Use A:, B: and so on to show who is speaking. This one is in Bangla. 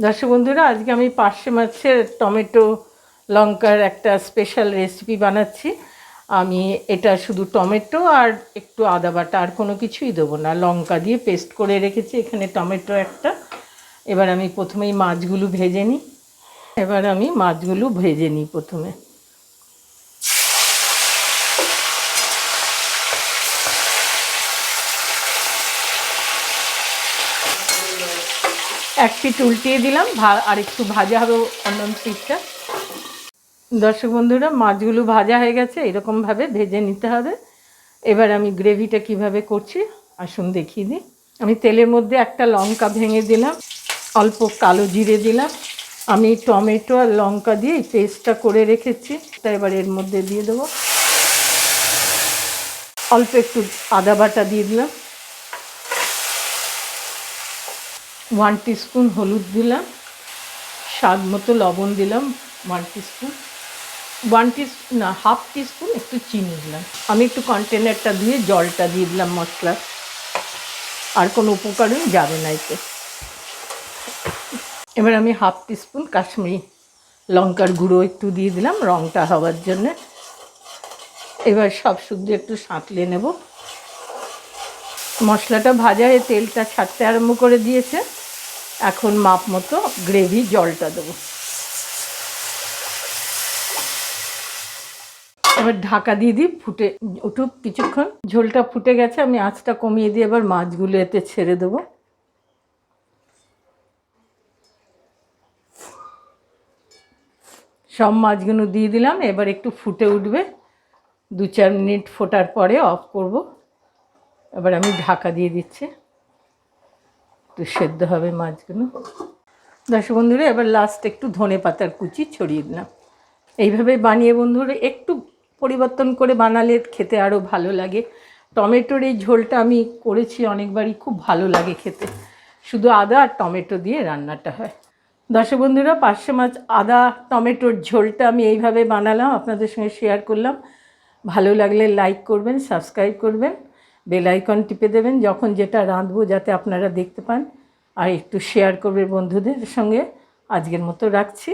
A: দর্শক বন্ধুরা, আজকে আমি পার্শে মাছের টমেটো লঙ্কার একটা স্পেশাল রেসিপি বানাচ্ছি। আমি এটা শুধু টমেটো আর একটু আদা বাটা, আর কোনো কিছুই দেবো না। লঙ্কা দিয়ে পেস্ট করে রেখেছি, এখানে টমেটো একটা। এবার আমি প্রথমেই মাছগুলো ভেজে নিই। প্রথমে এক পিঠ উল্টিয়ে দিলাম, আর একটু ভাজা হবে অন্য পিঠটা। দর্শক বন্ধুরা, মাছগুলো ভাজা হয়ে গেছে, এরকমভাবে ভেজে নিতে হবে। এবার আমি গ্রেভিটা কিভাবে করছি আসুন দেখিয়ে দিই। আমি তেলের মধ্যে একটা লঙ্কা ভেঙে দিলাম, অল্প কালো জিরে দিলাম। আমি টমেটো আর লঙ্কা দিয়ে এই পেস্টটা করে রেখেছি, তা এবার এর মধ্যে দিয়ে দেবো। অল্প একটু আদা বাটা দিয়ে দিলাম, 1 টিস্পুন হলুদ দিলাম, স্বাদ মতো লবণ দিলাম 1 টিস্পুন, হাফ টিস্পুন একটু চিনি দিলাম। আমি একটু কন্টেনারটা ধুয়ে জলটা দিয়ে দিলাম মশলা, আর কোনো উপকরণ যাবে না এতে। এবার আমি হাফ টিস্পুন কাশ্মীরি লঙ্কার গুঁড়ো একটু দিয়ে দিলাম রঙটা হওয়ার জন্যে। এবার সব শুদ্ধ একটু সাঁতলে নেব। মশলাটা ভাজা হয়ে তেলটা ছাড়তে আরম্ভ করে দিয়েছে। এখন মাপ মতো গ্রেভি জলটা দেবো। এবার ঢাকা দিয়ে দিই, ফুটে উঠুক কিছুক্ষণ। ঝোলটা ফুটে গেছে, আমি আঁচটা কমিয়ে দিয়ে এবার মাছগুলো এতে ছেড়ে দেবো। সব মাছগুলো দিয়ে দিলাম। এবার একটু ফুটে উঠবে, 2-4 মিনিট ফোটার পরে অফ করব। এবার আমি ঢাকা দিয়ে দিচ্ছি, একটু সেদ্ধ হবে মাছগুলো। দর্শক বন্ধুরা, এবার লাস্ট একটু ধনে পাতার কুচি ছড়িয়ে দিলাম। এইভাবে বানিয়ে বন্ধুরা একটু পরিবর্তন করে বানালে খেতে আরও ভালো লাগে। টমেটোর এই ঝোলটা আমি করেছি অনেকবারই, খুব ভালো লাগে খেতে। শুধু আদা আর টমেটো দিয়ে রান্নাটা হয়। দর্শক বন্ধুরা, পার্শে মাছ আদা টমেটোর ঝোলটা আমি এইভাবে বানালাম, আপনাদের সঙ্গে শেয়ার করলাম। ভালো লাগলে লাইক করবেন, সাবস্ক্রাইব করবেন, বেল আইকন টিপে দেবেন যখন যেটা রাঁধবো যাতে আপনারা দেখতে পান, আর একটু শেয়ার করবেন বন্ধুদের সঙ্গে। আজকের মতো রাখছি।